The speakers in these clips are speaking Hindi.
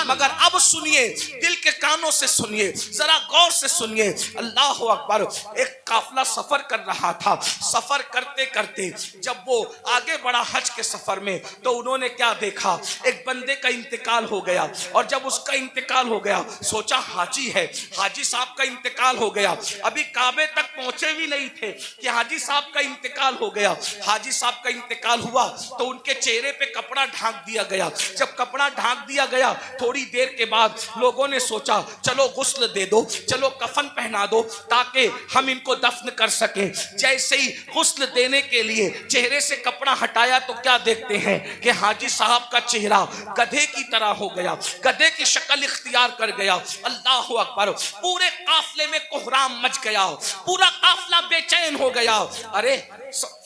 मगर अब सुनिए, दिल के कानों से सुनिए, जरा गौर से सुनिए। अल्लाह अकबर। एक काफिला सफर कर रहा था। सफर करते करते जब वो आगे बढ़ा हज के सफर में, तो उन्होंने क्या देखा, एक बंदे का इंतकाल हो गया। और जब उसका इंतकाल हो गया, सोचा हाजी है, हाजी साहब का इंतकाल हो गया। अभी काबे तक पहुंचे भी नहीं थे कि हाजी साहब का इंतकाल हो गया। हाजी साहब का इंतकाल हुआ तो उनके चेहरे पे कपड़ा ढांक दिया गया। जब कपड़ा ढांक दिया गया, थोड़ी देर के बाद लोगों ने सोचा चलो गुस्ल दे दो, चलो कफन पहना दो ताकि हम इनको दफन कर सकें। जैसे ही गुस्ल देने के लिए चेहरे से कपड़ा हटाया तो क्या देखते हैं कि हाजी साहब का चेहरा गधे की तरह हो गया, गधे की शक्ल इख्तियार कर गया। अल्लाह अकबर। पूरे काफले में कोहराम मच गया, पूरा काफला बेचैन हो गया। अरे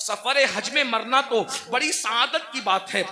सफर हज में मरना तो बड़ी सआदत की बात है,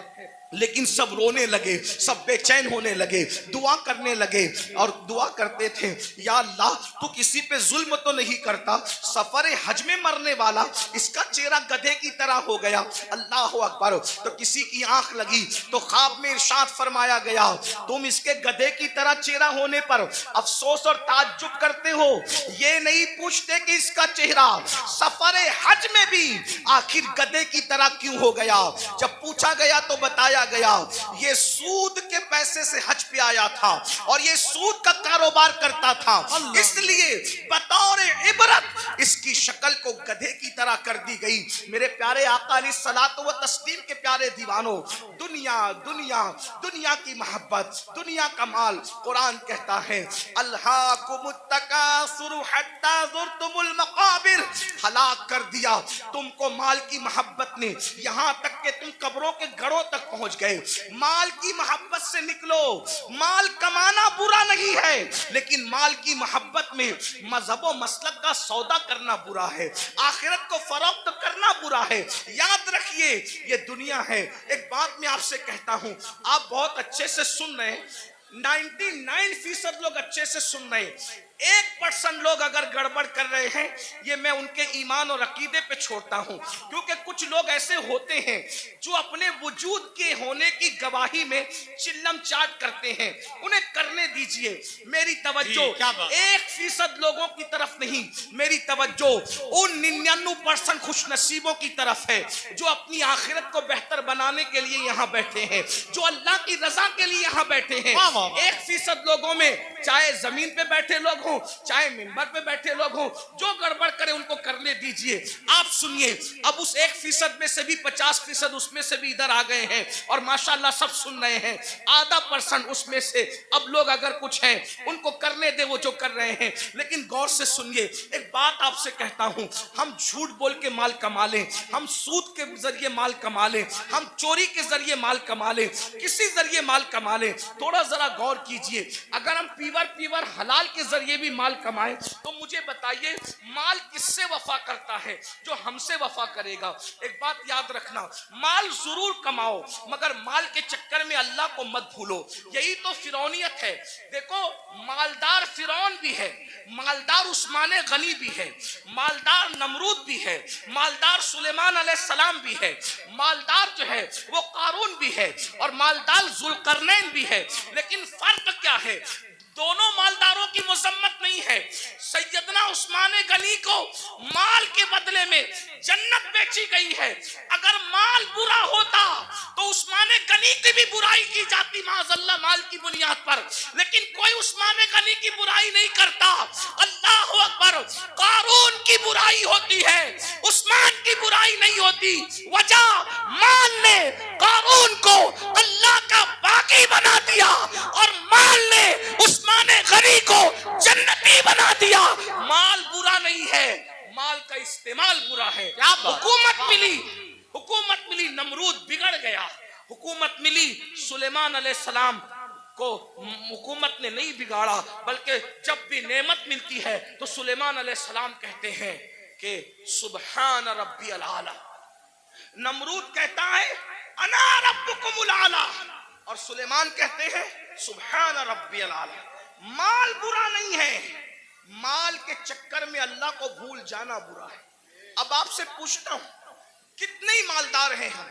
लेकिन सब रोने लगे, सब बेचैन होने लगे, दुआ करने लगे। और दुआ करते थे, या अल्लाह तू किसी पे जुल्म तो नहीं करता, सफर हज में मरने वाला इसका चेहरा गधे की तरह हो गया। अल्लाह अकबर। तो किसी की आंख लगी तो ख्वाब में इरशाद फरमाया गया, तुम इसके गधे की तरह चेहरा होने पर अफसोस और ताज्जुब करते हो, ये नहीं पूछते कि इसका चेहरा सफर हज में भी आखिर गधे की तरह क्यों हो गया। जब पूछा गया तो बताया गया, ये सूद के पैसे से हज पे आया था और ये सूद का कारोबार करता था, इसलिए बतौर इबरत इसकी शक्ल को गधे की तरह कर दी गई। मेरे प्यारे आका अलैहिस्सलातु व तस्लीम के प्यारे दीवानों, दुनिया दुनिया दुनिया की मोहब्बत, दुनिया का माल, कुरान कहता है अल्हाकुमुत तकासुर हत्ता ज़ुरतुमुल मक़ाबिर, हलाक कर दिया तुमको माल की मोहब्बत ने, यहां तक कि तुम कब्रों के गढ़ों तक पहुंच गए। माल की मोहब्बत से निकलो। माल कमाना बुरा नहीं है, लेकिन माल की मोहब्बत में मजहब व मसलक का सौदा करना बुरा है, आखिरत को फरोख्त करना बुरा है। याद रखिए, ये दुनिया है। एक बात मैं आपसे कहता हूं, आप बहुत अच्छे से सुन रहे हैं, 99% लोग अच्छे से सुन रहे हैं, 1% लोग अगर गड़बड़ कर रहे हैं, ये मैं उनके ईमान और अकीदे पे छोड़ता हूं। क्योंकि कुछ लोग ऐसे होते हैं जो अपने वजूद के होने की गवाही में चिल्लम चाट करते हैं, उन्हें करने दीजिए। मेरी तवज्जो 1% लोगों की तरफ नहीं, मेरी तवज्जो उन 99% खुशनसीबों की तरफ है जो अपनी आखिरत को बेहतर बनाने के लिए यहाँ बैठे हैं, जो अल्लाह की रजा के लिए यहाँ बैठे हैं। 1% लोगों में, चाहे जमीन पे बैठे लोग हों, चाहे मिंबर पे बैठे लोग हों, जो गड़बड़ करे उनको करने दीजिए। आप सुनिए, अब उस 1% में से भी 50% उसमें से भी इधर आ गए हैं और माशाल्लाह सब सुन रहे हैं। आधा % उसमें से अब लोग अगर कुछ हैं उनको करने दे वो जो कर रहे हैं, लेकिन गौर से सुनिए। एक बात आपसे कहता हूं, हम झूठ बोल के माल कमा लें, हम सूद के जरिए माल कमा लें, हम चोरी के जरिए माल कमा लें, किसी जरिए माल कमा लें, थोड़ा जरा गौर कीजिए। अगर हम पीवर हलाल के जरिए भी माल कमाएं तो मुझे बताइए माल किससे वफा करता है? जो हमसे वफा करेगा। एक बात याद रखना, माल जरूर कमाओ मगर माल के चक्कर में अल्लाह को मत भूलो। यही तो फिरौनियत है। देखो, मालदार फिरौन भी है, मालदार उस्मान गनी भी है, मालदार नमरूद भी है, मालदार सुलेमान अलैहिस्सलाम भी है, मालदार जो है वो कारून भी है और मालदार जुल्करनैन भी है। लेकिन फर्क क्या है? दोनों मालदारों की मजम्मत नहीं है। सैयदना उस्मान गनी को माल के बदले में जन्नत बेची गई है। अगर माल बुरा होता तो उस्मान गनी की भी बुराई की जाती माज़अल्लाह माल की बुनियाद पर, लेकिन कोई उस्मान गनी की बुराई नहीं करता। अल्लाह अकबर। कारून की बुराई होती है, उस्मान की बुराई नहीं होती। वजह, माल ने कारून को अल्लाह का बागी बना दिया और माल ने उस्मान गनी को जन्नती बना दिया। माल बुरा नहीं है, माल का इस्तेमाल बुरा है। हुकूमत मिली, नमरूद बिगड़ गया। हुकूमत मिली, सुलेमान अलैहिस्सलाम को हुकूमत ने नहीं बिगाड़ा, बल्कि जब भी नेमत मिलती है तो सुलेमान अलैहिस्सलाम कहते हैं कि सुबहान रब्बियल आला। नमरूद कहता है अना रब्बुकुमुल आला और सुलेमान कहते हैं सुबहान रब्बियल आला। माल बुरा नहीं है, माल के चक्कर में अल्लाह को भूल जाना बुरा है। अब आपसे पूछता हूं, कितने ही मालदार हैं हम?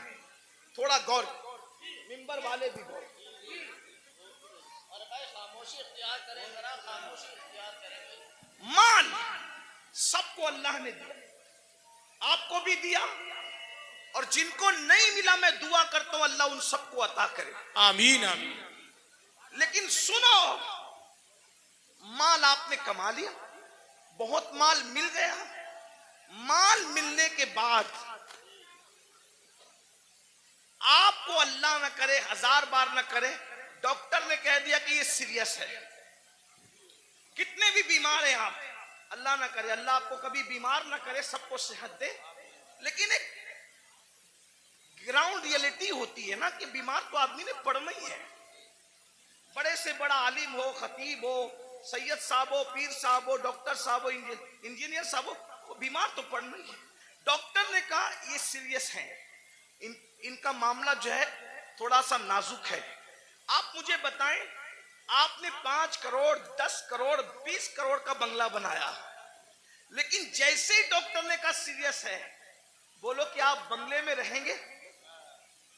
थोड़ा गौर, मिंबर वाले भी गौर। माल सबको अल्लाह ने दिया, आपको भी दिया, और जिनको नहीं मिला मैं दुआ करता हूं अल्लाह उन सबको अता करे, आमीन आमीन। लेकिन सुनो, माल आपने कमा लिया, बहुत माल मिल गया, माल मिलने के बाद आपको अल्लाह न करे, 1000 बार न करे, डॉक्टर ने कह दिया कि ये सीरियस है। कितने भी बीमार हैं आप, अल्लाह ना करे, अल्लाह आपको कभी बीमार ना करे, सबको सेहत दे, लेकिन एक ग्राउंड रियलिटी होती है ना कि बीमार तो आदमी ने पड़ना ही है। बड़े से बड़ा आलिम हो, खतीब हो, सैयद साहब हो, पीर साहब हो, डॉक्टर साहब हो, इंजीनियर साहब हो, बीमार तो पड़ना ही है। डॉक्टर ने कहा ये सीरियस है, इनका मामला जो है थोड़ा सा नाजुक है। आप मुझे बताएं, आपने 5 करोड़, 10 करोड़, 20 करोड़ का बंगला बनाया, लेकिन जैसे ही डॉक्टर ने कहा सीरियस है, बोलो कि आप बंगले में रहेंगे?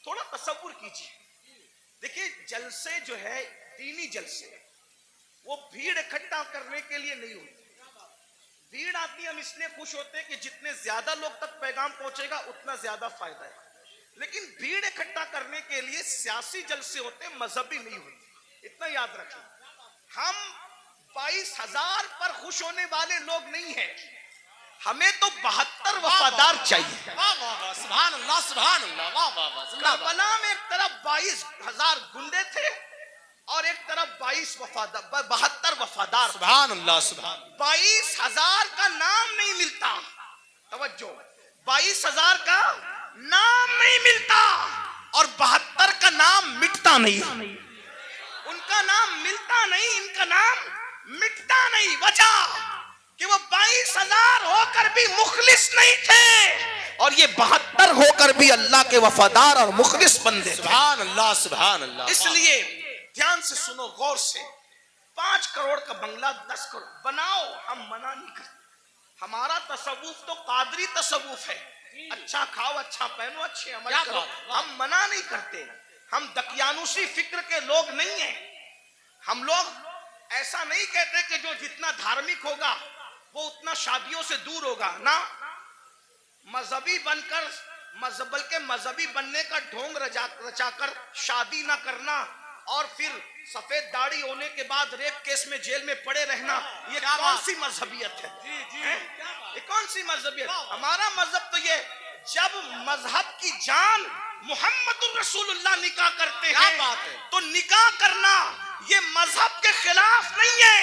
थोड़ा तसव्वुर कीजिए। देखिए, जलसे जो है, दीनी जलसे, वो भीड़ इकट्ठा करने के लिए नहीं होती। भीड़ आती हम इसलिए खुश होते हैं कि जितने ज्यादा लोग तक पैगाम पहुंचेगा उतना ज्यादा फायदा है, लेकिन भीड़ इकट्ठा करने के लिए सियासी जलसे होते हैं, मजहबी नहीं होते। इतना याद रखें। हम 22,000 पर खुश होने वाले लोग नहीं हैं, हमें तो 72 वफादार चाहिए। वाह वाह वाह, सुभान अल्लाह सुभान अल्लाह, वाह वाह वाह। करबला में एक तरफ 22,000 गुंडे थे और एक तरफ 72 वफादार। सुभान अल्लाह सुभान। 22,000 का नाम नहीं मिलता, तवज्जो, 22,000 का नाम नहीं मिलता और 72 का नाम मिटता नहीं। उनका नाम मिलता नहीं, इनका नाम मिटता नहीं। वजह कि वो 22,000 होकर भी मुखलिस नहीं थे और ये 72 होकर भी अल्लाह के वफादार और मुखलिस बंदे। सुभान अल्लाह सुभान अल्लाह। इसलिए ध्यान से सुनो, गौर से, 5 करोड़ का बंगला 10 करोड़ बनाओ, हम मना नहीं करते। हमारा तसव्वुफ तो कादरी तसव्वुफ है, अच्छा खाओ, अच्छा पहनो, अच्छे अमल करो, हम मना नहीं करते। हम दकियानुसी फिक्र के लोग नहीं हैं। हम लोग ऐसा नहीं कहते कि जो जितना धार्मिक होगा वो उतना शादियों से दूर होगा ना। मजहबी बनकर, बल्कि मजहबी बनने का ढोंग रचाकर शादी ना करना और फिर सफेद दाढ़ी होने के बाद रेप केस में जेल में पड़े रहना, ये कौन सी मजहबियत है? ये कौन सी मजहबियत? हमारा मजहब तो ये, जब मजहब की जान मोहम्मदुर रसूलुल्लाह निकाह करते हैं तो निकाह करना ये मजहब के खिलाफ नहीं है,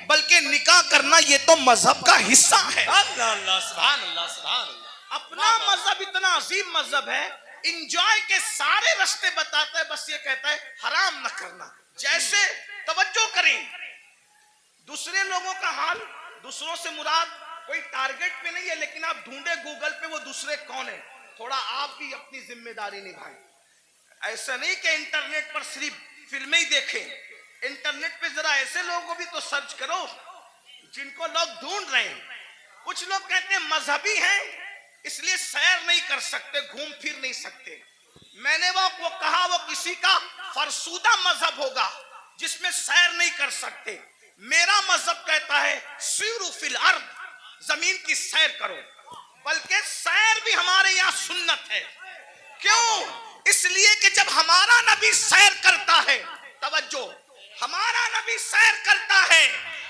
बल्कि निकाह करना ये तो मजहब का हिस्सा है। अल्लाह अल्लाह सुभान अल्लाह सुभान अल्लाह। अपना मजहब इतना अजीम मजहब है, इंजॉय के सारे रास्ते बताता है, बस ये कहता है हराम न करना। जैसे तवज्जो करें, दूसरे लोगों का हाल, दूसरों से मुराद कोई टारगेट पे नहीं है, लेकिन आप ढूंढे गूगल पे वो दूसरे कौन है, थोड़ा आप भी अपनी जिम्मेदारी निभाएं। ऐसा नहीं कि इंटरनेट पर सिर्फ फिल्में ही देखें, इंटरनेट पे जरा ऐसे लोगों को भी तो सर्च करो जिनको लोग ढूंढ रहे हैं। कुछ लोग कहते हैं मजहबी हैं इसलिए सैर नहीं कर सकते, घूम फिर नहीं सकते। मैंने वो कहा वो किसी का फरसूदा मजहब होगा जिसमें सैर नहीं कर सकते। मेरा मजहब कहता है सीरू फिल अर्द, जमीन की सैर करो, बल्कि सैर भी हमारे यहाँ सुन्नत है। क्यों? इसलिए कि जब हमारा नबी सैर करता है, तवज्जो, हमारा नबी सैर करता है,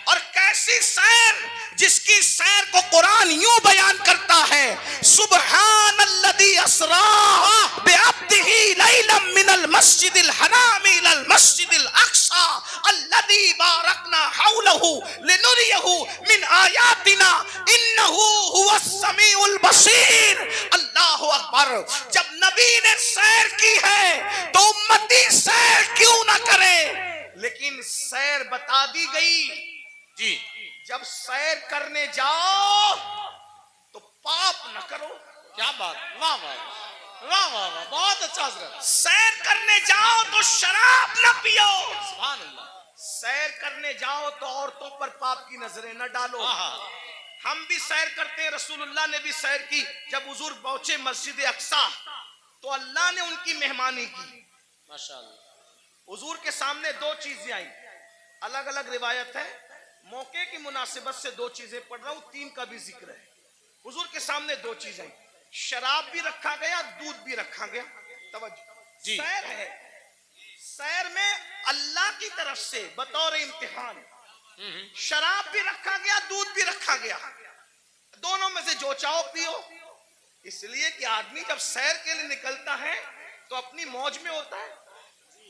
और कैसी सैर, जिसकी सैर को कुरान यूं बयान करता है, सुब्हानल्लज़ी अस्रा बिअब्दिही लैलन मिनल मस्जिदिल हराम इलल मस्जिदिल अक्सा अल्लज़ी बारकना हौलहू लिनुरियहू मिन आयातिना इन्नहू हुवस समीउल बसीर। अल्लाहु अकबर। जब नबी ने सैर की है तो उम्मती सैर क्यों ना करे? लेकिन सैर बता दी गई जी, जब सैर करने जाओ तो पाप न करो। क्या बात, वाह वाह वाह वाह वाह, बहुत अच्छा हजरत। सैर करने जाओ तो शराब न पियो। सुभान अल्लाह। सैर करने जाओ तो औरतों पर पाप की नजरें न डालो। हम भी सैर करते हैं, रसूलुल्लाह ने भी सैर की। जब हुजूर पहुंचे मस्जिद अक्सा तो अल्लाह ने उनकी मेहमानी की। माशाअल्लाह। हुजूर के सामने 2 चीजें आई, अलग अलग रिवायत है, मौके की मुनासिबत से दो चीजें पढ़ रहा हूं, तीन का भी जिक्र है। हुजूर के सामने दो चीजें, शराब भी रखा गया, दूध भी रखा गया। तवज्जो, जी। सैर है, सैर में अल्लाह की तरफ से बतौर इम्तिहान शराब भी रखा गया, दूध भी रखा गया। दोनों में से जो चाहो पियो, इसलिए कि आदमी जब सैर के लिए निकलता है तो अपनी मौज में होता है।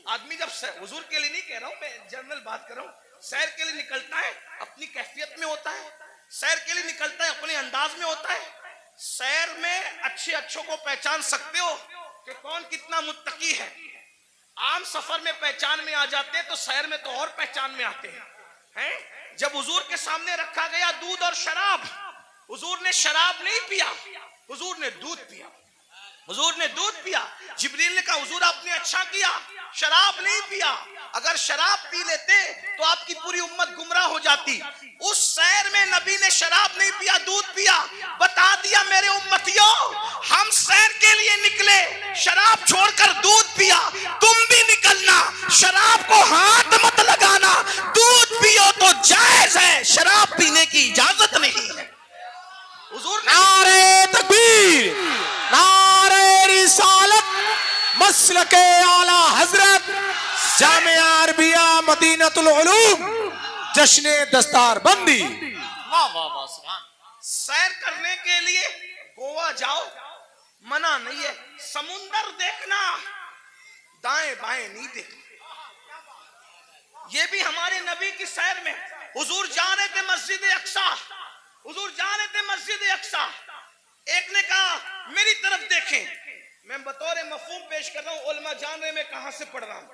आदमी जब हुजूर के लिए नहीं कह रहा हूं, मैं जनरल बात कर रहा हूं, सैर के लिए निकलता है अपनी कैफियत में होता है, सैर के लिए निकलता है अपने अंदाज में होता है। सैर में अच्छे अच्छों को पहचान सकते हो कि कौन कितना मुत्तकी है। आम सफर में पहचान में आ जाते हैं तो सैर में तो और पहचान में आते हैं। जब हुजूर के सामने रखा गया दूध और शराब, हुजूर ने शराब नहीं पिया, हुजूर ने दूध पिया। हुजूर ने दूध पिया। जिब्रील ने कहा हुजूर आपने अच्छा किया, शराब नहीं पिया। अगर शराब पी लेते तो आपकी पूरी उम्मत गुमराह हो जाती। उस सैर में नबी ने शराब नहीं पिया, दूध पिया। बता दिया मेरे उम्मतियों, हम सैर के लिए निकले, शराब छोड़कर दूध पिया। तुम भी निकलना, शराब को हाथ मत लगाना, दूध पियो तो जायज है, शराब पीने की इजाजत नहीं है। हुजूर ने नारे तकबीर, नारे रिसालत, मसलके आला हजरत, जामिया अरबिया मदीनतुल उलूम, जश्ने दस्तार बंदी। वाह वाह वाह, सुभान। सैर करने के लिए गोवा जाओ, मना नहीं है। समुंदर देखना, दाएं बाएं नहीं देखना। ये भी हमारे नबी की सैर में हुजूर जा रहे थे मस्जिद अक्सा, हुजूर जा रहे थे मस्जिद अक्सा। एक ने कहा मेरी तरफ देखें, मैं बतौर मफहूम पेश कर रहा हूं, उलमा जान रहे मैं कहां से पढ़ रहा हूं।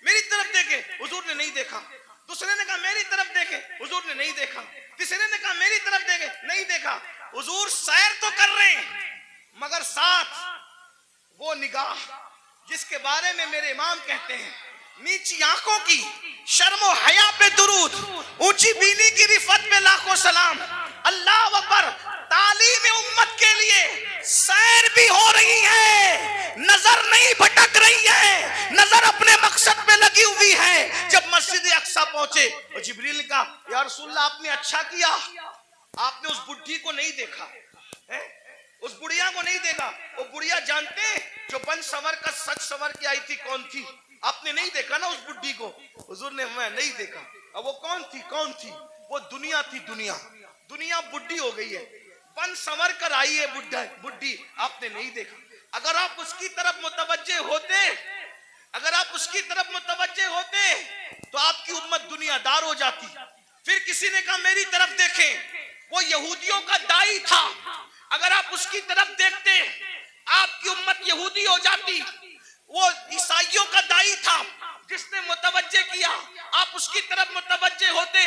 मेरी तरफ देखे, हुजूर ने नहीं देखा। दूसरे ने कहा मेरी तरफ देखे, हुजूर ने नहीं देखा। तीसरे ने कहा मेरी तरफ देखे, नहीं देखा। हुजूर सैर तो कर रहे हैं मगर साथ वो निगाह जिसके बारे में मेरे इमाम कहते हैं, नीची आंखों की शर्मो हया पे दुरूद, ऊंची बीनी की रिफत पे लाखों सलाम। अल्लाह अकबर। तालीम उम्मत के लिए सैर भी हो रही है, नजर नहीं भटक रही है, नजर अपने मकसद पे लगी हुई है। जब मस्जिद अक्सा पहुंचे तो जिब्रील ने कहा या रसूलल्लाह आपने अच्छा किया, आपने उस बुढ़ी को नहीं देखा है? उस बुढ़िया को नहीं देखा। वो बुढ़िया जानते जो बन सवर का सच सवर के आई थी कौन थी? आपने नहीं देखा ना उस बुढ़ी को? हुजूर ने मैं नहीं देखा। अब वो कौन थी? कौन थी? वो दुनिया थी। दुनिया दुनिया बुढ़ी हो गई है, बन संवर कर आई है बुढ़ी, आपने नहीं देखा। अगर आप उसकी तरफ मुतवज्जे होते, अगर आप उसकी तरफ मुतवज्जे होते तो आपकी उम्मत दुनियादार हो जाती। फिर किसी ने कहा मेरी तरफ देखें, वो यहूदियों का दाई था, अगर आप उसकी तरफ देखते आपकी उम्मत यहूदी हो जाती। वो ईसाइयों का दाई था, जिसने मुतवज्जे किया, आप उसकी तरफ मुतवज्जे होते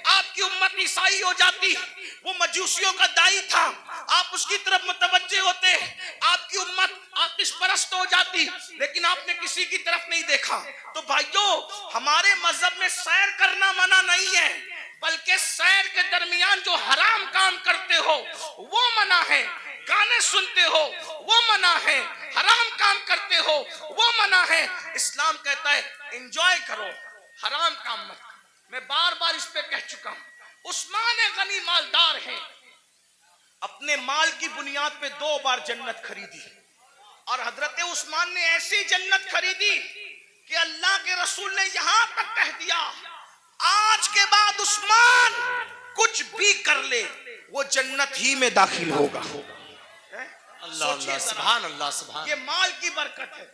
आपकी उम्मत ईसाई हो जाती। वो मजूसियों का दाई था, आप उसकी तरफ मुतवज्जे होते आपकी उम्मत आतिश परस्त हो जाती। लेकिन आपने किसी की तरफ नहीं देखा। तो भाइयों, हमारे मजहब में सैर करना मना नहीं है, बल्कि सैर के दरमियान जो हराम काम करते हो वो मना है। गाने सुनते हो वो मना है, हराम काम करते हो वो मना है। इस्लाम कहता है एंजॉय करो, हराम काम मत करो। मैं बार बार इस पे कह चुका हूं। उस्मान गनी मालदार है, अपने माल की बुनियाद पे 2 बार जन्नत खरीदी, और हजरत उस्मान ने ऐसी जन्नत खरीदी कि अल्लाह के रसूल ने यहां तक कह दिया आज के बाद उस्मान कुछ भी कर ले वो जन्नत ही में दाखिल होगा। अल्लाह अल्लाह, सुभान अल्लाह, सुभान। ये माल की बरकत है।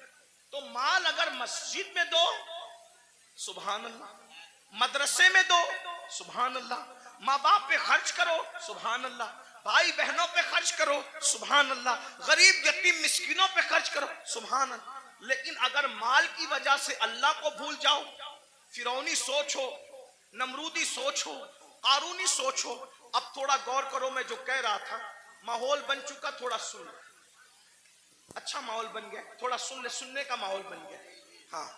तो माल अगर मस्जिद में दो सुभान अल्लाह, मदरसे में दो सुभान अल्लाह, माँ बाप पे खर्च करो सुभान अल्लाह, भाई बहनों पे खर्च करो सुभान अल्लाह, गरीब यतीम मिस्किनों पे खर्च करो सुभान अल्लाह। लेकिन अगर माल की वजह से अल्लाह को भूल जाओ, फिरौनी सोच हो, नमरूदी सोच हो, कारूनी सोच हो। अब थोड़ा गौर करो, मैं जो कह रहा था, माहौल बन चुका, थोड़ा सुन, अच्छा माहौल बन गया, थोड़ा सुन ले, सुनने का माहौल बन गया। हाँ,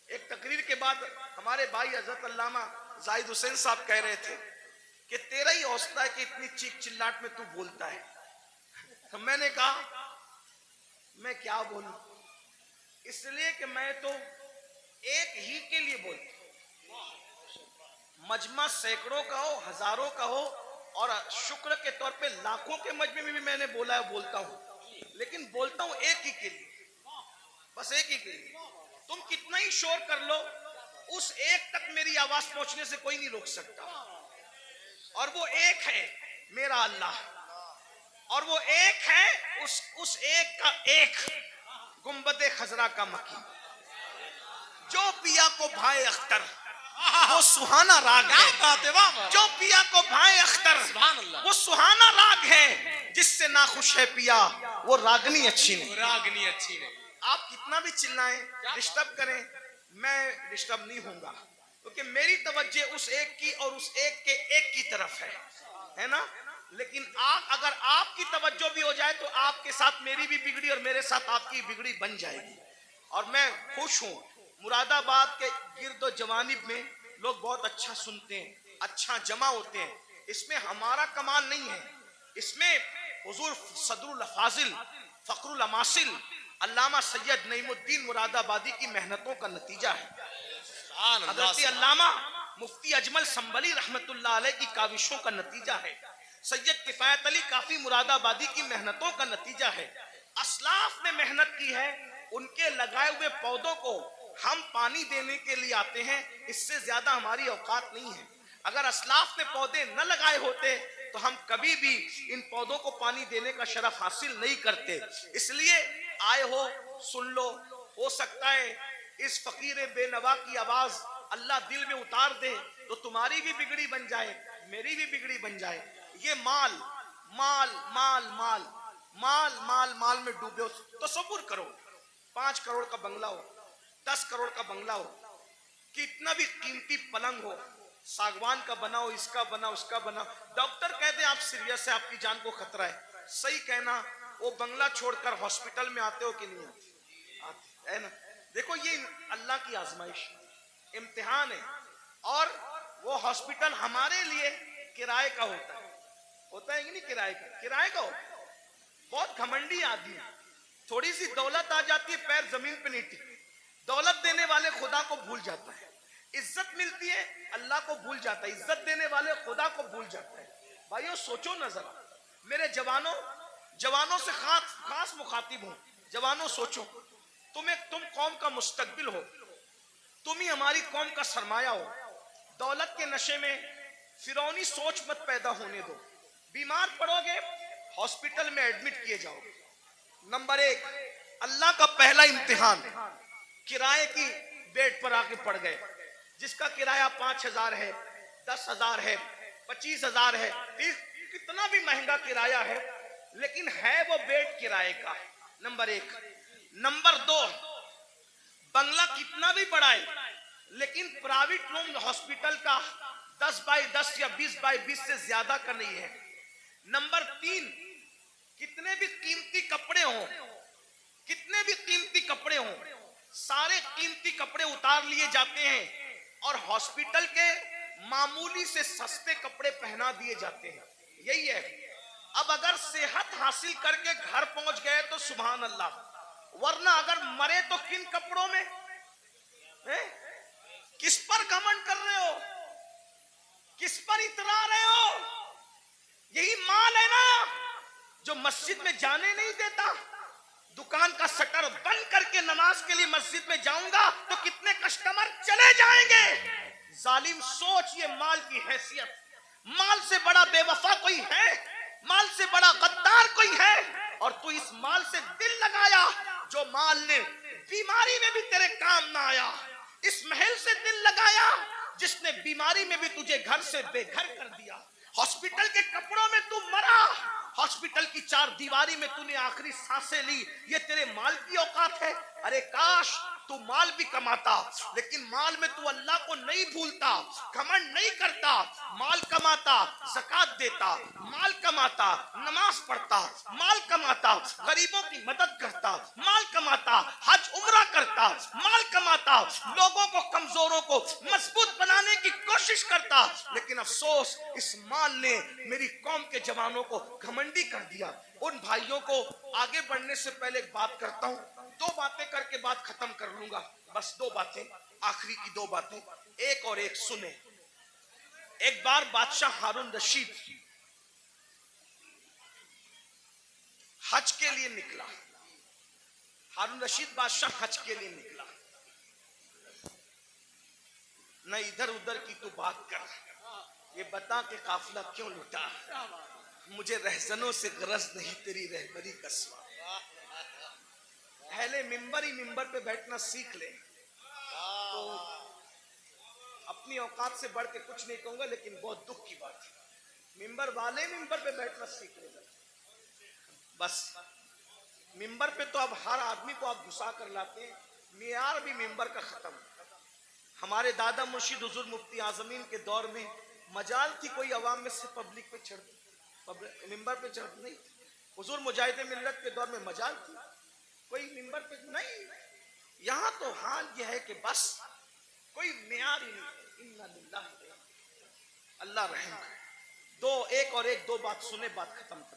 एक तकरीर के बाद हमारे भाई हजरत अल्लामा जाहिद हुसैन साहब कह रहे थे कि तेरा ही हौसला है कि इतनी चीख चिल्लाट में तू बोलता है। तो मैंने कहा मैं क्या बोलूं, इसलिए कि मैं तो एक ही के लिए बोलता हूं, मजमा सैकड़ों का हो, हजारों का हो, और शुक्र के तौर पे लाखों के मजमे में भी मैंने बोला है, बोलता हूं, लेकिन बोलता हूं एक ही के लिए, बस एक ही के लिए। तुम कितना ही शोर कर लो, उस एक तक मेरी आवाज पहुंचने से कोई नहीं रोक सकता, और वो एक है मेरा अल्लाह, और वो एक है उस एक का एक गुंबदे खजरा का मकी, जो पिया को भाई अख्तर, वो सुहाना राग है। बात है, वाह वाह। जो पिया को भाई अख्तर, सुभान अल्लाह। वो सुहाना राग है। जिससे ना खुश है पिया, वो रागनी अच्छी नहीं। रागनी अच्छी नहीं। आप कितना भी चिल्लाएं, डिस्टर्ब करें, मैं डिस्टर्ब नहीं होऊंगा, क्योंकि मेरी तवज्जो उस एक की और उस एक के एक की तरफ है ना। लेकिन अगर आपकी तवज्जो भी हो जाए तो आपके साथ मेरी भी बिगड़ी और मेरे साथ आपकी बिगड़ी बन जाएगी। और मैं खुश हूं, मुरादाबाद के गिरदो जवानिब में लोग बहुत अच्छा सुनते हैं, अच्छा जमा होते हैं। इसमें हमारा कमाल नहीं है, इसमें हुजूर सदरुल अफाजिल फखरुल अमासिल अल्लामा सैयद नईमुद्दीन मुरादाबादी की मेहनतों का नतीजा है। हज़रत अल्लामा मुफ्ती अजमल संबली रहमतुल्लाह अलैह की काविशों का नतीजा है। सैयद किफायत अली काफी मुरादाबादी की मेहनतों का नतीजा है। असलाफ ने मेहनत की है, उनके लगाए हुए पौधों को हम पानी देने के लिए आते हैं, इससे ज्यादा हमारी औकात नहीं है। अगर असलाफ ने पौधे न लगाए होते तो हम कभी भी इन पौधों को पानी देने का शरफ हासिल नहीं करते। इसलिए आए हो, सुन लो, हो सकता है इस फकीर बेनवा की आवाज अल्लाह दिल में उतार दे तो तुम्हारी भी बिगड़ी बन जाए, मेरी भी बिगड़ी बन जाए। ये माल माल माल माल माल माल माल में डूबे हो तो तसव्वुर करो, 5 करोड़ का बंगला हो, 10 करोड़ का बंगला हो, कितना भी कीमती पलंग हो, सागवान का बनाओ, इसका बनाओ, उसका बनाओ, डॉक्टर कहते हैं आप सीरियस है, आपकी जान को खतरा है, सही कहना, वो बंगला छोड़कर हॉस्पिटल में आते हो कि नहीं आते है ना। देखो ये अल्लाह की आजमाइश, इम्तिहान है। और वो हॉस्पिटल हमारे लिए किराए का होता है कि नहीं, किराए का हो। बहुत घमंडी आदमी, थोड़ी सी दौलत आ जाती है पैर जमीन पे नहीं टिकते, दौलत देने वाले खुदा को भूल जाता है, इज्जत मिलती है अल्लाह को भूल जाता है, इज्जत देने वाले खुदा को भूल जाता है। भाइयों सोचो ना जरा, मेरे जवानों से खास मुखातिब हूं, जवानों सोचो, तुम कौम का मुस्तकबिल हो, तुम ही हमारी कौम का सरमाया हो। दौलत के नशे में फिरौनी सोच मत पैदा होने दो, बीमार पड़ोगे हॉस्पिटल में एडमिट किए जाओगे। नंबर 1, अल्लाह का पहला इम्तिहान, किराए की बेड पर आके पड़ गए, जिसका किराया 5,000 है, 10,000 है, 25,000 है, कितना भी महंगा किराया है, लेकिन है वो बेड किराए का। नंबर 1। नंबर 2, बंगला कितना भी बड़ा है, लेकिन प्राइवेट रूम हॉस्पिटल का 10 बाई 10 या 20 बाई 20 से ज्यादा का नहीं है। नंबर 3, कितने भी कीमती कपड़े हों, सारे कीमती कपड़े उतार लिए जाते हैं और हॉस्पिटल के मामूली से सस्ते कपड़े पहना दिए जाते हैं। यही है। अब अगर सेहत हासिल करके घर पहुंच गए तो सुभान अल्लाह, वरना अगर मरे तो किन कपड़ों में है? किस पर घमंड कर रहे हो, किस पर इतरा रहे हो? यही माल है ना जो मस्जिद में जाने नहीं देता। दुकान का शटर बंद करके नमाज के लिए मस्जिद में जाऊंगा तो कितने कस्टमर चले जाएंगे। जालिम सोच, ये माल की हैसियत, माल से बड़ा बेवफा कोई है, माल से बड़ा गद्दार कोई है, और तू इस माल से दिल लगाया जो माल ने बीमारी में भी तेरे काम ना आया, इस महल से दिल लगाया जिसने बीमारी में भी तुझे घर से बेघर कर दिया, हॉस्पिटल के कपड़ों में तू मरा, हॉस्पिटल की 4 दीवारी में तूने आखिरी सांसें ली, ये तेरे माल की औकात है। अरे काश तू माल भी कमाता, लेकिन माल में तू अल्लाह को नहीं भूलता, घमंड नहीं करता, माल कमाता, ज़कात देता, माल कमाता, नमाज पढ़ता, माल कमाता, गरीबों की मदद करता, माल कमाता, हज उम्रा करता, माल कमाता, लोगों को, कमजोरों को मजबूत बनाने की कोशिश करता। लेकिन अफसोस, इस माल ने मेरी कौम के जवानों को घमंडी कर दिया। उन भाइयों को आगे बढ़ने से पहले एक बात करता हूं, 2 बातें करके बात खत्म कर लूंगा, बस 2 बातें, आखिरी की 2 बातें, एक और एक सुने। एक बार बादशाह हारून रशीद हज के लिए निकला। हारून रशीद बादशाह हज के लिए निकला। न इधर उधर की तू बात कर, ये बता के काफिला क्यों लुटा। मुझे रहजनों से गरज नहीं तेरी रहबरी का सवाल। पहले मिंबर ही मिंबर पे बैठना सीख ले। तो अपनी औकात से बढ़ के कुछ नहीं कहूंगा, लेकिन बहुत दुख की बात है, मिंबर वाले मिंबर पे बैठना सीख ले। बस मिंबर पे तो अब हर आदमी को आप घुसा कर लाते हैं, मियार भी मिंबर का खत्म। हमारे दादा मुर्शिद हुजूर मुफ्ती आजमीन के दौर में मजाल थी कोई अवाम में से पब्लिक पे चढ़ती, मिंबर पे चढ़ नहीं। हुजूर मुजाहिद मिल्लत के दौर में मजाल थी कोई मिंबर पे नहीं। यहां तो हाल यह है कि बस कोई मियार ही नहीं। इन्ना लिल्लाहि अल्लाह रहम करे। दो बात सुने, बात खत्म कर।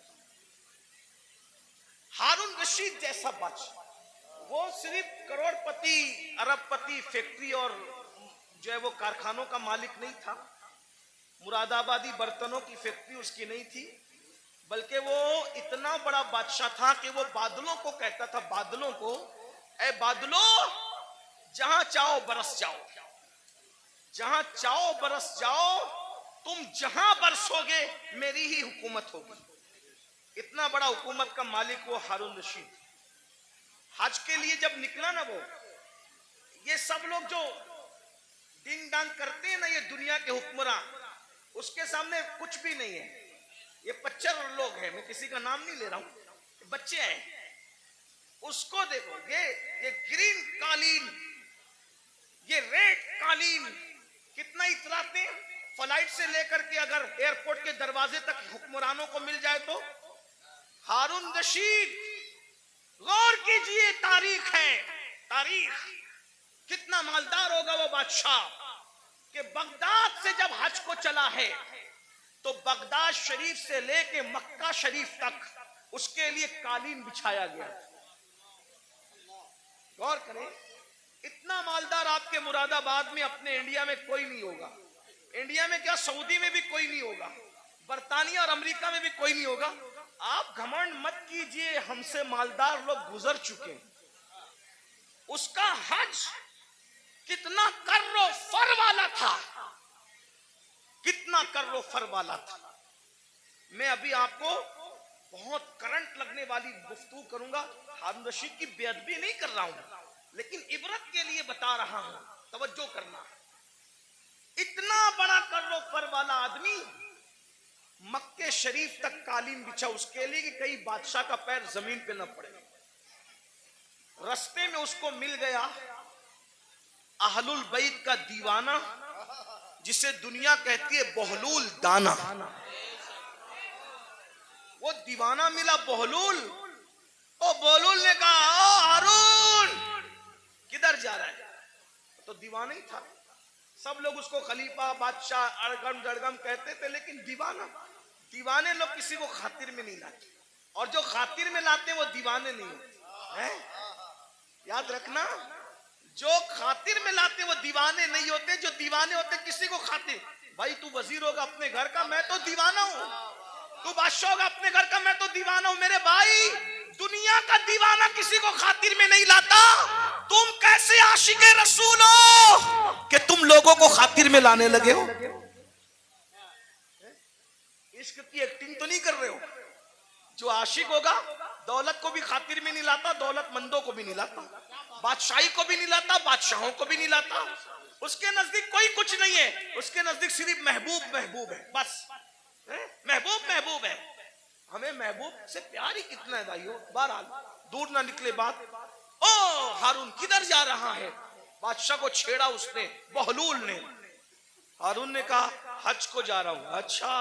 हारून रशीद जैसा बादशाह, वो सिर्फ करोड़पति अरबपति फैक्ट्री और जो है वो कारखानों का मालिक नहीं था। मुरादाबादी बर्तनों की फैक्ट्री उसकी नहीं थी, बल्कि वो इतना बड़ा बादशाह था कि वो बादलों को कहता था, बादलों को, ए बादलों जहां चाहो बरस जाओ, जहां चाहो बरस जाओ, तुम जहां बरसोगे मेरी ही हुकूमत होगी। इतना बड़ा हुकूमत का मालिक वो हारून रशीद। हज के लिए जब निकला ना, वो ये सब लोग जो डिंग डांग करते हैं ना, ये दुनिया के हुक्मरान, उसके सामने कुछ भी नहीं है। ये 25 लोग हैं, मैं किसी का नाम नहीं ले रहा हूं, बच्चे हैं। उसको देखो, ये ग्रीन कालीन, ये रेड कालीन कितना इतराते हैं। फ्लाइट से लेकर के अगर एयरपोर्ट के दरवाजे तक हुक्मरानों को मिल जाए तो। हारून रशीद, गौर कीजिए, तारीख है, तारीख। कितना मालदार होगा वो बादशाह कि बगदाद से जब हज को चला है तो बगदाद शरीफ से लेके मक्का शरीफ तक उसके लिए कालीन बिछाया गया। गौर करें, इतना मालदार आपके मुरादाबाद में, अपने इंडिया में कोई नहीं होगा। इंडिया में क्या, सऊदी में भी कोई नहीं होगा, बर्तानिया और अमेरिका में भी कोई नहीं होगा। आप घमंड मत कीजिए, हमसे मालदार लोग गुजर चुके। उसका हज कितना कर्रो फर वाला था, कितना कर्रो फर वाला था। मैं अभी आपको बहुत करंट लगने वाली गुफ्तगू करूंगा। हारून रशीद की बेअदबी नहीं कर रहा हूं, लेकिन इबरत के लिए बता रहा हूं, तवज्जो करना। इतना बड़ा कर्रो फर वाला आदमी मक्के शरीफ तक कालीन बिछा उसके लिए कि कहीं बादशाह का पैर जमीन पे न पड़े। रास्ते में उसको मिल गया अहलुल बैत का दीवाना, जिसे दुनिया कहती है बहलूल दाना। वो दीवाना मिला बहलूल। ओ बहलूल ने कहा, ओ हारून किधर जा रहा है? तो दीवाना ही था। सब लोग उसको खलीफा, बादशाह, अड़गम जड़गम कहते थे, लेकिन दीवाने लोग किसी को खातिर में नहीं लाते, और जो खातिर में लाते वो दीवाने नहीं होते हैं। याद रखना, जो खातिर में लाते वो दीवाने नहीं होते, जो दीवाने होते किसी को खातिर। भाई तू वजीर होगा अपने घर का, मैं तो दीवाना हूं। तू बादशाह होगा अपने घर का, मैं तो दीवाना हूं। मेरे भाई, दुनिया का दीवाना किसी को खातिर में नहीं लाता। तुम कैसे आशिके रसूल हो कि तुम लोगों को खातिर में लाने लगे हो? इश्क की एक्टिंग तो नहीं कर रहे हो। जो आशिक होगा दौलत को भी खातिर में नहीं लाता, दौलतमंदों को भी नहीं लाता, बादशाही को भी नहीं लाता, बादशाहों को भी नहीं लाता। उसके नजदीक कोई कुछ नहीं है, उसके नजदीक सिर्फ महबूब महबूब है, बस महबूब महबूब है। हमें महबूब से प्यार ही कितना है भाइयों। बहरहाल दूर ना निकले बात। ओ हारून किधर जा रहा है? बादशाह को छेड़ा उसने, बहलूल ने। हारून ने कहा हज को जा रहा हूं। अच्छा,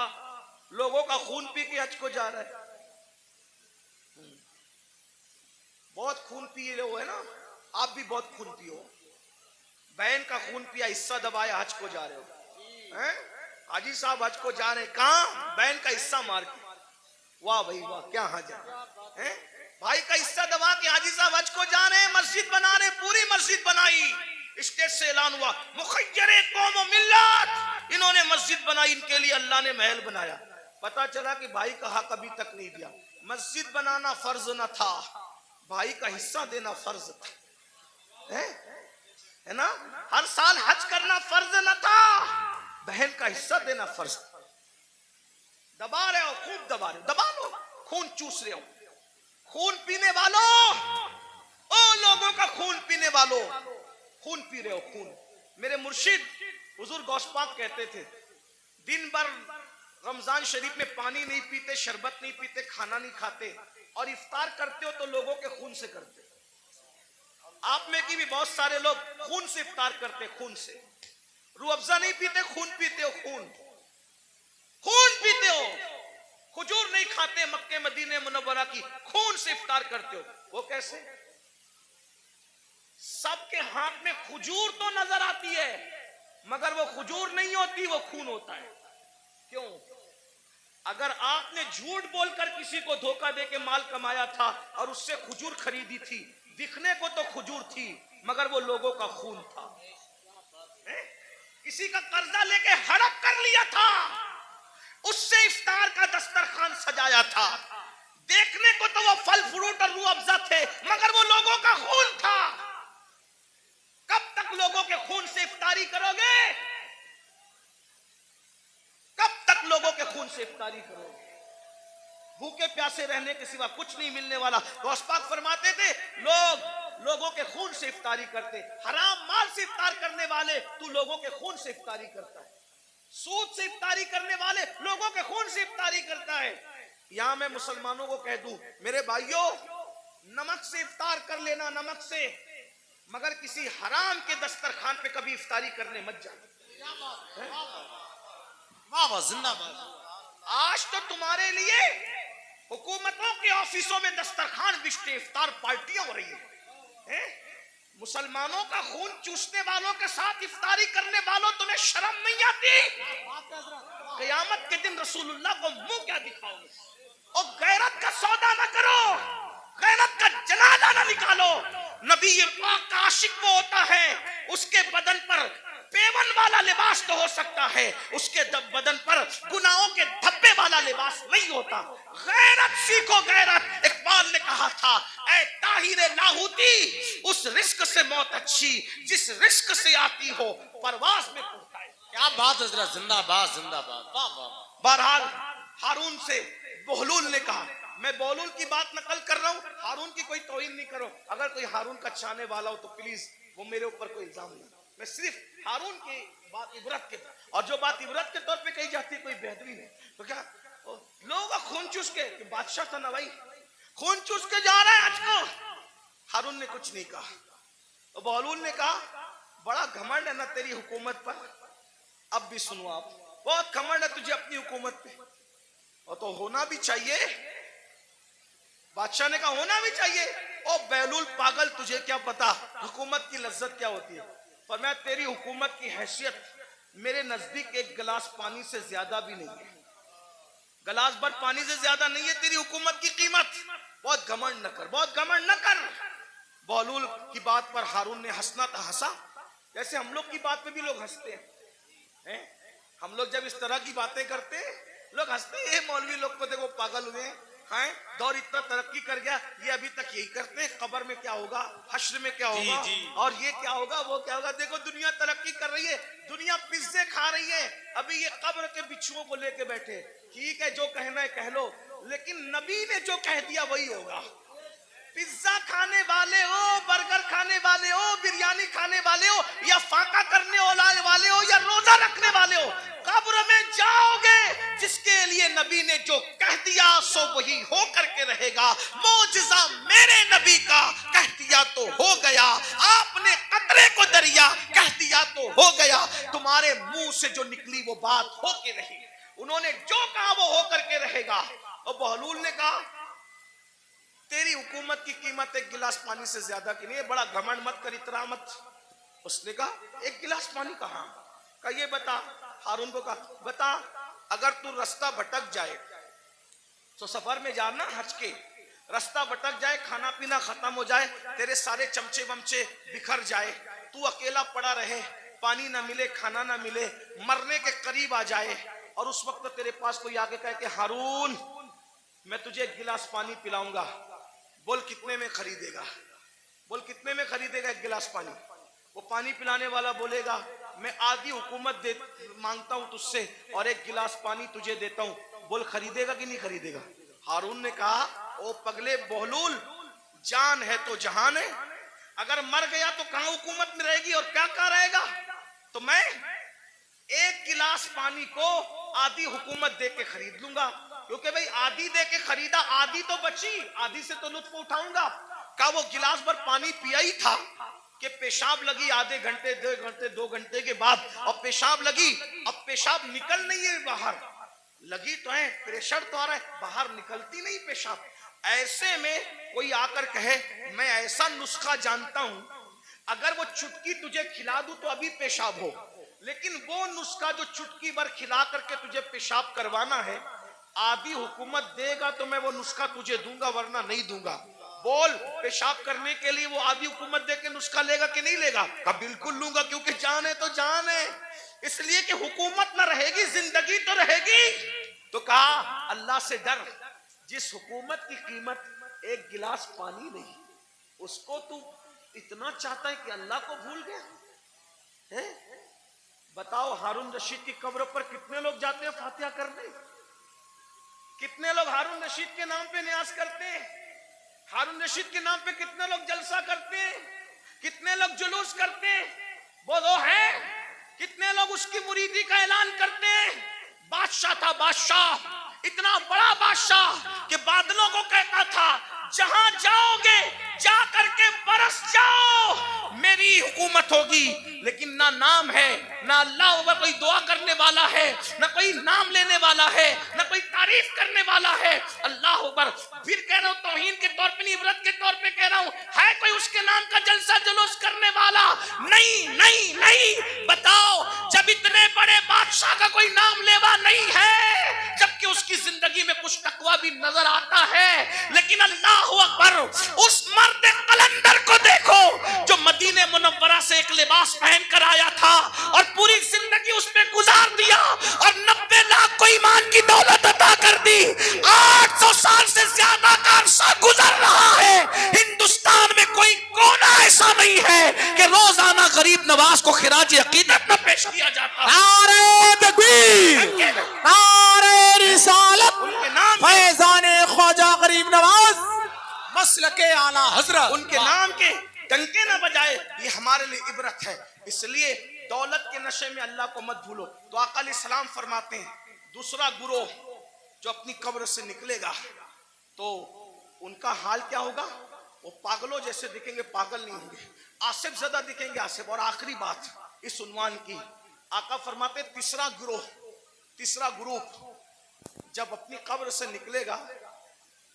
लोगों का खून पी के हज को जा रहा है? बहुत खून पिए हो है ना, आप भी बहुत खून पियो। बहन का खून पिया, हिस्सा दबाया, हज को जा रहे हो हैं? हाजी साहब हज को जा रहे हैं, कहां? बहन का हिस्सा मार के। वाह भाई वाह, क्या हाजा है। भाई का हिस्सा दबा के हाजी साहब हज को जा रहे हैं, मस्जिद बना रहे, पूरी मस्जिद बनाई। स्टेज से ऐलान हुआ, मुखय्यरे कौम व मिल्लत, इन्होंने मस्जिद बनाई, इनके लिए अल्लाह ने महल बनाया। पता चला कि भाई का हक अभी तक नहीं दिया। मस्जिद बनाना फर्ज न था, भाई का हिस्सा देना फर्ज था, है ना। हर साल हज करना फर्ज न था, बहन का हिस्सा देना फर्ज था। दबा रहे हो, खूब दबा रहे हो, दबा लो, खून चूस रहे हो। खून पीने वालों, ओ लोगों का खून पीने वालों, खून पी रहे हो, खून। मेरे मुर्शिद हुजूर गौस पाक कहते थे, दिन भर रमजान शरीफ में पानी नहीं पीते, शरबत नहीं पीते, खाना नहीं खाते, और इफ्तार करते हो तो लोगों के खून से करते। आप में की भी बहुत सारे लोग खून से इफ्तार करते, खून से। रूह अफ़ज़ा नहीं पीते, खून पीते हो, खून खून पीते हो। खजूर नहीं खाते, मक्के मदीने मुनव्वरा की, खून से इफ्तार करते हो। वो कैसे? सबके हाथ में खजूर तो नजर आती है, मगर वो खजूर नहीं होती, वो खून होता है। क्यों? अगर आपने झूठ बोलकर किसी को धोखा देके माल कमाया था और उससे खजूर खरीदी थी, दिखने को तो खजूर थी, मगर वो लोगों का खून था। किसी का कर्जा लेके हड़प कर लिया था, उससे इफ्तार का दस्तरखान सजाया था, देखने को तो वो फल फ्रूट और रूह अफ़ज़ा थे, मगर वो लोगों का खून था। कब तक लोगों के खून से इफ्तारी करोगे? कब तक लोगों के खून से इफ्तारी करोगे? भूखे प्यासे रहने के सिवा कुछ नहीं मिलने वाला। गौस पाक फरमाते थे, लोगों के खून से इफ्तारी करते, हराम माल से इफ्तार करने वाले, तू लोगों के खून से इफ्तारी करता है। सूद से इफ्तारी करने वाले लोगों के खून से इफ्तारी करता है। यहां मैं मुसलमानों को कह दूं, मेरे भाइयों, नमक से इफ्तार कर लेना, नमक से, मगर किसी हराम के दस्तरखान पे कभी इफ्तारी करने मत जाना। आज तो तुम्हारे लिए हुकूमतों के ऑफिसों में दस्तरखान बिछते, इफ्तार पार्टियां हो रही है। मुसलमानों का खून चूसने वालों के साथ इफ्तारी करने वालों, तुम्हें शर्म नहीं आती? क़यामत के दिन रसूलुल्लाह को मुंह क्या दिखाओगे? और गैरत का सौदा ना करो, गैरत का जनाजा ना निकालो। नबी पाक का आशिक वो होता है, उसके बदन पर पेवन वाला लिबास तो हो सकता है, उसके बदन पर गुनाहों के धब्बे वाला लिबास नहीं होता। गैरत सीखो, गैरत। इकबाल ने कहा था, ऐ ताहिरे लाहौती, उस रिस्क से मौत अच्छी जिस रिस्क से आती हो परवास में पहुंचाए। क्या बात हजरत, जिंदाबाद जिंदाबाद, वाह वाह। बहरहाल हारून से बहलूल ने कहा, मैं बहलूल की बात नकल कर रहा हूं, हारून की कोई तौहीन नहीं करो। अगर कोई हारून का चाहने वाला हो तो प्लीज वो मेरे ऊपर कोई इल्जाम नहीं। मैं सिर्फ हारून की बात इबरत के, और जो बात इबरत के तौर पे कही जाती है कोई बेहतरीन है, तो क्या लोगों का खून चूस के, बादशाह था ना भाई, खून चूस के जा रहा है आज को। हारून ने कुछ नहीं कहा। तो बहलूल ने कहा, बड़ा घमंड है ना तेरी हुकूमत पर। अब भी सुनो आप, बहुत घमंड है तुझे अपनी हुकूमत पे, और तो होना भी चाहिए। बादशाह ने कहा होना भी चाहिए। ओ बहलूल पागल, तुझे क्या पता हुकूमत की लज्जत क्या होती है? पर मैं तेरी हुकूमत की हैसियत मेरे नजदीक एक गिलास पानी से ज्यादा भी नहीं है, गिलास भर पानी से ज्यादा नहीं है तेरी हुकूमत की कीमत। बहुत घमंड न कर, बहुत घमंड न कर। बहलूल की बात पर हारून ने हंसना था, हंसा जैसे हम लोग की बात पे भी लोग हंसते हैं। हम लोग जब इस तरह की बातें करते हैं, लोग हंसते हैं, मौलवी लोग को देखो पागल हुए हैं, दौर इतना तरक्की कर गया, ये अभी तक यही करते हैं, कब्र में क्या होगा, हश्र में क्या होगा, और ये क्या होगा, वो क्या होगा। देखो दुनिया तरक्की कर रही है, दुनिया पिज्जे खा रही है, अभी ये कब्र के बिच्छुओं को लेके बैठे। ठीक है, जो कहना है कह लो, लेकिन नबी ने जो कह दिया वही होगा। पिज्जा खाने वाले हो, बर्गर खाने वाले हो, बिरयानी खाने वाले हो, या फाका करने वाले हो, या रोजा रखने वाले हो, कब्र में जाओगे। जिसके लिए नबी ने जो कह दिया सो वही हो करके रहेगा। मौजिज़ा मेरे नबी का कह दिया तो हो गया, आपने कतरे को दरिया कह दिया तो हो गया। तुम्हारे मुंह से जो निकली वो बात हो के रही, उन्होंने जो कहा वो हो करके रहेगा। और बहलूल ने कहा, तेरी हुकूमत की कीमत एक गिलास पानी से ज्यादा की नहीं है, बड़ा घमंड मत कर, इतना मत। उसने कहा एक गिलास पानी कहाँ? कहा ये बता। हारून को कहा बता, अगर तू रास्ता भटक जाए तो सफर में जाना हज के, रास्ता भटक जाए, खाना पीना खत्म हो जाए, तेरे सारे चमचे वमचे बिखर जाए, तू अकेला पड़ा रहे, पानी ना मिले, खाना ना मिले, मरने के करीब आ जाए और उस वक्त तेरे पास कोई आगे कहे कि हारून मैं तुझे एक गिलास पानी पिलाऊंगा, बोल कितने में खरीदेगा? बोल कितने में खरीदेगा एक गिलास पानी? वो पानी पिलाने वाला बोलेगा मैं आधी हुकूमत दे मांगता हूं तुझसे और एक गिलास पानी तुझे देता हूं, बोल खरीदेगा कि नहीं खरीदेगा? हारून ने कहा ओ पगले बहलूल, जान है तो जहान है, अगर मर गया तो कहां हुकूमत में रहेगी और क्या क्या रहेगा? तो मैं एक गिलास पानी को आधी हुकूमत दे के खरीद लूंगा, क्योंकि भाई आधी दे के खरीदा, आधी तो बची, आधी से तो लुत्फ उठाऊंगा। का वो गिलास भर पानी पिया ही था कि पेशाब लगी आधे घंटे, 2 घंटे के बाद, और पेशाब लगी, अब पेशाब निकल नहीं है बाहर, लगी तो है, प्रेशर तो आ रहा है, बाहर निकलती नहीं पेशाब। ऐसे में कोई आकर कहे मैं ऐसा नुस्खा जानता हूं, अगर वो चुटकी तुझे खिला दूं तो अभी पेशाब हो, लेकिन वो नुस्खा जो चुटकी भर खिला करके तुझे पेशाब करवाना है, आधी हुकूमत देगा तो मैं वो नुस्खा तुझे दूंगा, वरना नहीं दूंगा। बोल पेशाब करने के लिए वो आधी हुकूमत दे के नुस्खा लेगा कि नहीं लेगा? कब बिल्कुल लूंगा, क्योंकि जान है तो जान है, इसलिए कि हुकूमत ना रहेगी जिंदगी तो रहेगी। तो कहा अल्लाह से डर, जिस हुकूमत की कीमत एक गिलास पानी नहीं, उसको तू इतना चाहता है कि अल्लाह को भूल गया है? बताओ हारून रशीद की कब्र पर कितने लोग जाते हैं फातिहा करने? कितने लोग हारून रशीद के नाम पे न्यास करते हैं? हारून रशीद के नाम पे कितने लोग जलसा करते हैं? कितने लोग जुलूस करते हैं? बोलो है? कितने लोग उसकी मुरीदी का ऐलान करते हैं? बादशाह था, बादशाह, इतना बड़ा बादशाह कि बादलों को कहता था जहां जाओगे जा करके बरस जाओ, मेरी हुकूमत होगी। लेकिन ना नाम है, ना अल्लाह ऊपर कोई दुआ करने वाला है, ना कोई नाम लेने वाला है, ना कोई तारीफ करने वाला है। अल्लाह ऊपर फिर कह रहा हूं, तौहीन के तौर पे नहीं, इबरत के तौर पे कह रहा हूं, है कोई उसके नाम का जलसा जुलूस करने वाला? नहीं नहीं नहीं। बताओ, जब इतने बड़े बादशाह का कोई नाम लेवा नहीं है, जबकि उसकी जिंदगी में कुछ तकवा भी नजर आता है, लेकिन अल्लाह अकबर, उस मर्द कलंदर को देखो जो मदीने मुनव्वरा से एक लिबास पहन कर आया था और पूरी जिंदगी उस पे गुजार दिया और 90 लाख को ईमान की दौलत अता कर दी। 800 साल से ज्यादा का अरसा गुजर रहा है, हिंदुस्तान में कोई कोना ऐसा नहीं है कि रोजाना गरीब नवाज को खिराज अकीदत न पेश किया जाता। नारे तकबीर, नारे रिसालत, उनके नाम फैजाने ख्वाजा गरीब नवाज मसलके आला हजरत, उनके नाम के डंके ना बजाए, ये हमारे लिए इबरत है। इसलिए दौलत के नशे में अल्लाह को मत भूलो। तो आका अलैहिस्सलाम फरमाते हैं, दूसरा गुरोह जो अपनी कब्र से निकलेगा तो उनका हाल क्या होगा? वो पागलों जैसे दिखेंगे, पागल नहीं होंगे, आसिफ ज़दा दिखेंगे, आसिफ। और आखिरी बात इस उन्वान की, आका फरमाते तीसरा गुरोह, तीसरा ग्रुप जब अपनी कब्र से निकलेगा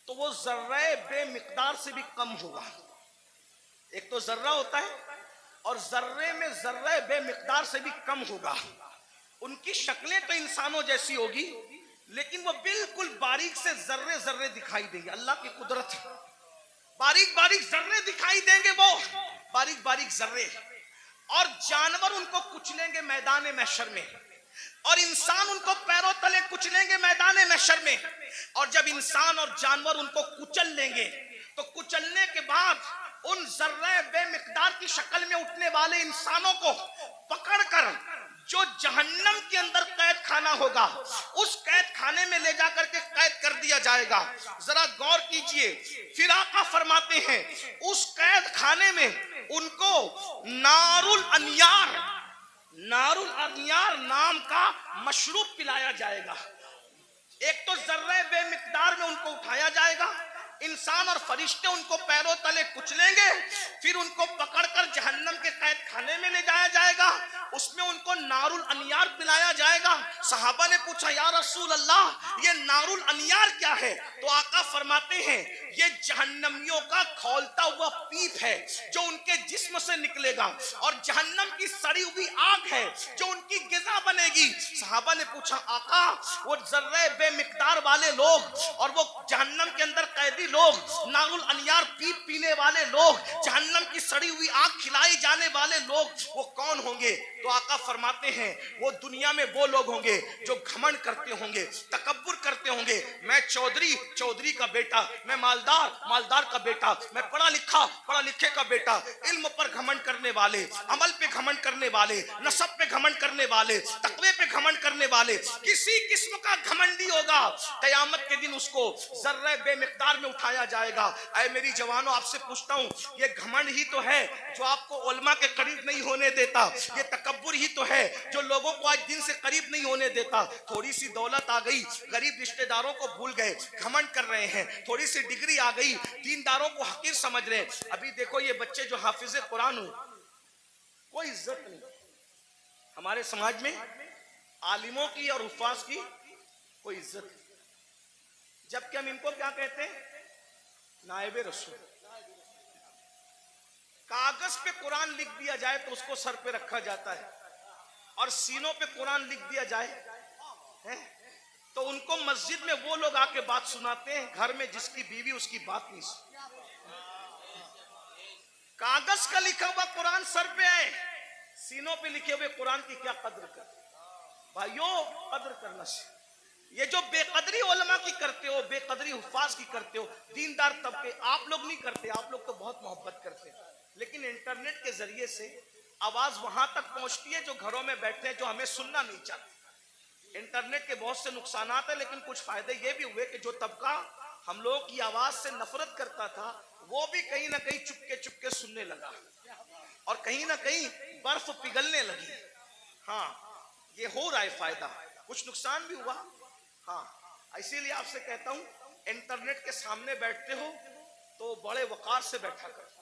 तो वो जर्रे बेमिकदार से भी कम होगा। एक तो जर्रा होता है और जर्रे में जर्रे बेमिकदार से भी कम होगा। उनकी शक्लें तो इंसानों जैसी होगी, लेकिन वो बिल्कुल बारीक से जर्रे जर्रे दिखाई देंगे। अल्लाह की कुदरत, बारीक बारीक जर्रे दिखाई देंगे, वो बारीक बारीक जर्रे। और जानवर उनको कुचलेंगे मैदान महशर में, और इंसान उनको पैरों तले कुचलेंगे मैदान महशर में। और जब इंसान और जानवर उनको कुचल लेंगे तो कुचलने के बाद उन जर्रे बेमिकदार की शक्ल में उठने वाले इंसानों को पकड़कर जो जहन्नम के अंदर कैद खाना होगा, उस कैद खाने में ले जाकर के कैद कर दिया जाएगा। जरा गौर कीजिए, फिर आका फरमाते हैं उस कैद खाने में उनको नारुल अनियार, नारुल अनियार नाम का मशरूब पिलाया जाएगा। एक तो जर्रे बेमिकदार में उनको उठाया जाएगा, इंसान और फरिश्ते उनको पैरों तले कुचलेंगे, फिर उनको पकड़कर जहन्नम के कैद खाने में ले जाया जाएगा, उसमें उनको नारुल अनियार पिलाया जाएगा। सहाबा ने पूछा या रसूल अल्लाह, ये नारुल अनियार क्या है? तो आका फरमाते हैं ये जहन्नमियों का खौलता हुआ पीप है जो उनके जिस्म से निकलेगा, और जहन्नम की सड़ी हुई आग है जो उनकी गिज़ा बनेगी। सहाबा ने पूछा आका वो जर्रे बेमिकदार वाले लोग और वो जहन्नम के अंदर कैदी लोग, नारुल अनियार पीने वाले लोग, जहन्नम की सड़ी हुई आग खिलाई जाने वाले लोग, वो कौन होंगे? तो आका फरमाते हैं वो दुनिया में वो लोग होंगे जो घमंड करते होंगे, तकब्बुर करते होंगे। मैं चौधरी का बेटा, मैं मालदार का बेटा, मैं पढ़ा लिखे का बेटा। इल्म पर घमंड करने वाले, अमल पे घमंड करने वाले, नसब पे घमंड करने वाले, तकवे पे घमंड करने वाले, किसी किस्म का घमंडी होगा, कयामत के दिन उसको जर्रे बेमिकदार में उठाया जाएगा। ऐ मेरी जवानों, आपसे पूछता हूँ, ये घमंड ही तो है जो आपको उलमा के करीब नहीं होने देता। ये तकब्बुर ही तो है जो लोगों को आज दिन से करीब नहीं होने देता। थोड़ी सी दौलत आ गई, गरीब रिश्तेदारों को भूल गए, घमंड कर रहे हैं। थोड़ी सी डिग्री आ गई, दीनदारों को हकीर समझ रहे हैं। अभी देखो ये बच्चे जो हाफिज कुरान हो, कोई इज्जत नहीं हमारे समाज में। आलिमों की और हुफ्फाज की कोई इज्जत नहीं, जबकि हम इनको क्या कहते हैं? नायबे रसूल। कागज पे कुरान लिख दिया जाए तो उसको सर पे रखा जाता है, और सीनों पे कुरान लिख दिया जाए है तो उनको मस्जिद में वो लोग आके बात सुनाते हैं, घर में जिसकी बीवी उसकी बात नहीं सुनती। कागज का लिखा हुआ कुरान सर पे है, सीनों पे लिखे हुए कुरान की क्या कद्र कर? भाइयों, कद्र करना चाहिए। ये जो बेकदरी उलमा की करते हो, बेकदरी हुफ्फाज की करते हो, दीनदार तबके आप लोग नहीं करते। आप लोग तो बहुत मोहब्बत करते हैं, लेकिन इंटरनेट के जरिए से आवाज वहां तक पहुंचती है जो घरों में बैठे हैं, जो हमें सुनना नहीं चाहते। इंटरनेट के बहुत से नुकसानात है, लेकिन कुछ फायदे ये भी हुए कि जो तबका हम लोगों की आवाज से नफरत करता था, वो भी कहीं ना कहीं चुपके सुनने लगा, और कहीं ना कहीं बर्फ पिघलने लगी। हाँ, ये हो रहा है फायदा, कुछ नुकसान भी हुआ। हाँ, इसीलिए आपसे कहता हूं, इंटरनेट के सामने बैठते हो तो बड़े वकार से बैठा करो।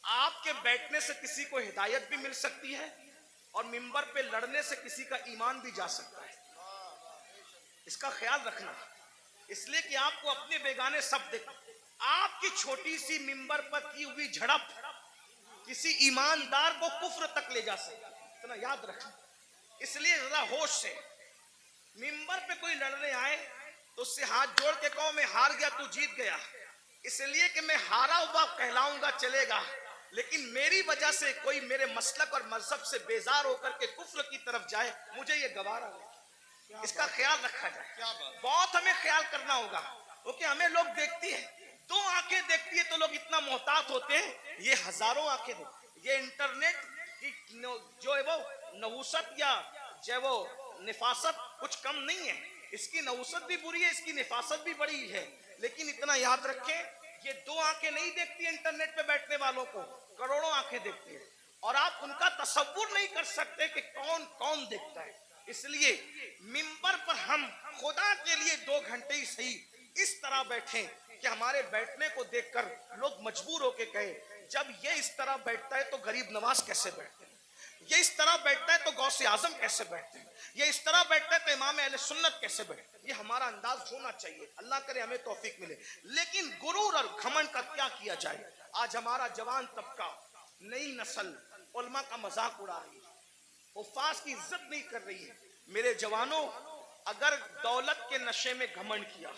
आपके बैठने से किसी को हिदायत भी मिल सकती है, और मिंबर पे लड़ने से किसी का ईमान भी जा सकता है। इसका ख्याल रखना, इसलिए कि आपको अपने बेगाने सब देख। आपकी छोटी सी मिंबर पर की हुई झड़प किसी ईमानदार को कुफ्र तक ले जा सकती है, इतना याद रखना। इसलिए जरा होश से, मिंबर पे कोई लड़ने आए तो उससे हाथ जोड़ के कहो मैं हार गया, तू जीत गया। इसलिए कि मैं हारा हुआ कहलाऊंगा चलेगा, लेकिन मेरी वजह से कोई मेरे मसलक और मजहब से बेजार होकर के कुफ्र की तरफ जाए, मुझे ये गवारा नहीं। इसका ख्याल रखा जाए, बहुत हमें ख्याल करना होगा, क्योंकि हमें लोग देखती है, दो आंखें देखती है तो लोग इतना मोहतात होते हैं, ये हजारों आंखें देखती। ये इंटरनेट की जो है वो नहुसत या जो वो निफासत कुछ कम नहीं है। इसकी नहुसत भी बुरी है, इसकी निफासत भी बड़ी है, लेकिन इतना याद रखें, ये दो आंखें नहीं देखती इंटरनेट पे बैठने वालों को, करोड़ों आंखें देखती है, और आप उनका तसव्वुर नहीं कर सकते कि कौन कौन देखता है। इसलिए मिंबर पर हम खुदा के लिए 2 घंटे ही सही इस तरह बैठें कि हमारे बैठने को देखकर लोग मजबूर होके कहे, जब ये इस तरह बैठता है तो गरीब नवाज कैसे बैठते हैं, ये इस तरह बैठता है तो गौसे आजम कैसे बैठते हैं, ये इस तरह बैठता है तो इमाम अहले सुन्नत कैसे बैठते हैं। ये हमारा अंदाज होना चाहिए, अल्लाह करे हमें तौफीक मिले। लेकिन गुरूर और घमंड का क्या किया जाए? आज हमारा जवान तबका, नई नस्ल उलमा का मजाक उड़ा रही है, हुफ्फाज की इज्जत नहीं कर रही है। मेरे जवानों, अगर दौलत के नशे में घमंड किया,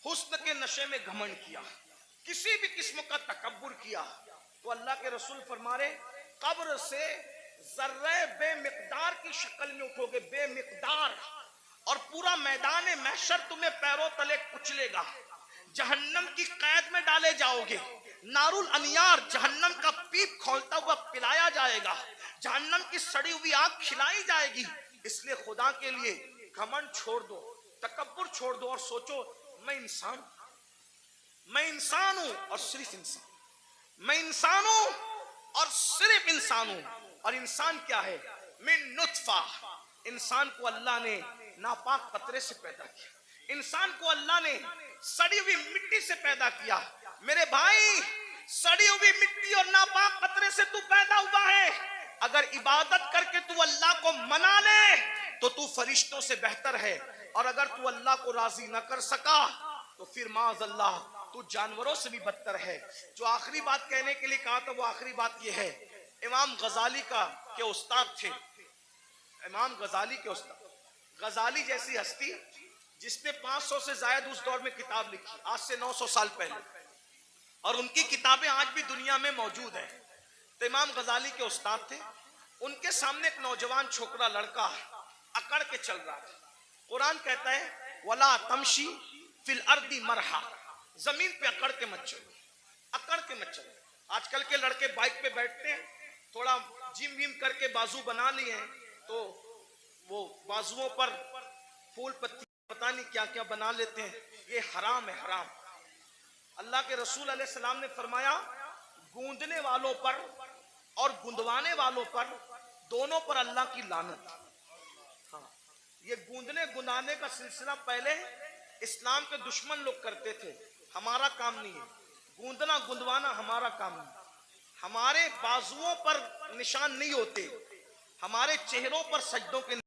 हुस्न के नशे में घमंड किया, किसी भी किस्म का तकब्बुर किया, तो अल्लाह के रसूल फरमा रहे, कब्र से जर्रे बेमिकदार की शक्ल में उठोगे, बेमिकदार, और पूरा मैदान महशर तुम्हें पैरों तले कुचलेगा, जहन्नम की कैद में डाले जाओगे, नारुल अनियार जहन्नम का पीप खोलता हुआ पिलाया जाएगा, जहन्नम की सड़ी हुई आग खिलाई जाएगी। इसलिए खुदा के लिए घमंड छोड़ दो, तकब्बुर छोड़ दो, और सोचो मैं इंसान हूं और सिर्फ इंसान, मैं इंसान हूं और सिर्फ इंसान हूं। और इंसान क्या है? मिन नुत्फा, इंसान को अल्लाह ने नापाक कतरे से पैदा किया, इंसान को अल्लाह ने सड़ी हुई मिट्टी से पैदा किया। मेरे भाई, सड़ी हुई मिट्टी और नापाक कतरे से तू पैदा हुआ है। अगर इबादत करके तू अल्लाह को मना ले तो तू फरिश्तों से बेहतर है, और अगर तू अल्लाह को राजी न कर सका तो फिर माज़अल्लाह तू जानवरों से भी बदतर है। जो आखिरी बात कहने के लिए कहा था, वो आखिरी बात ये है, इमाम गजाली के उस्ताद थे इमाम गजाली के उस्ताद, गजाली जैसी हस्ती जिसने 500 से ज्यादा उस दौर में किताब लिखी, आज से 900 साल पहले, और उनकी किताबें आज भी दुनिया में मौजूद हैं। तो इमाम गजाली के उस्ताद थे, उनके सामने एक नौजवान छोकरा लड़का अकड़ के चल रहा था। कुरान कहता है वला तमशी फिल अर्दी मरहा, जमीन पे अकड़ के मत चलो, अकड़ के मत चलो। आजकल के लड़के बाइक पे बैठते हैं, थोड़ा जिम विम करके बाजू बना लिए हैं, तो वो बाजुओं पर फूल पत्ती पता नहीं क्या क्या बना लेते हैं, ये हराम है, हराम। अल्लाह के रसूल अलैहि सलाम ने फरमाया गूंदने वालों पर और गुंदवाने वालों पर, दोनों पर अल्लाह की लानत। हाँ, ये गूंदने गुंदाने का सिलसिला पहले इस्लाम के दुश्मन लोग करते थे, हमारा काम नहीं है। गूंदना गुंदवाना हमारा काम नहीं। हमारे बाजुओं पर निशान नहीं होते, हमारे चेहरों पर सजदों के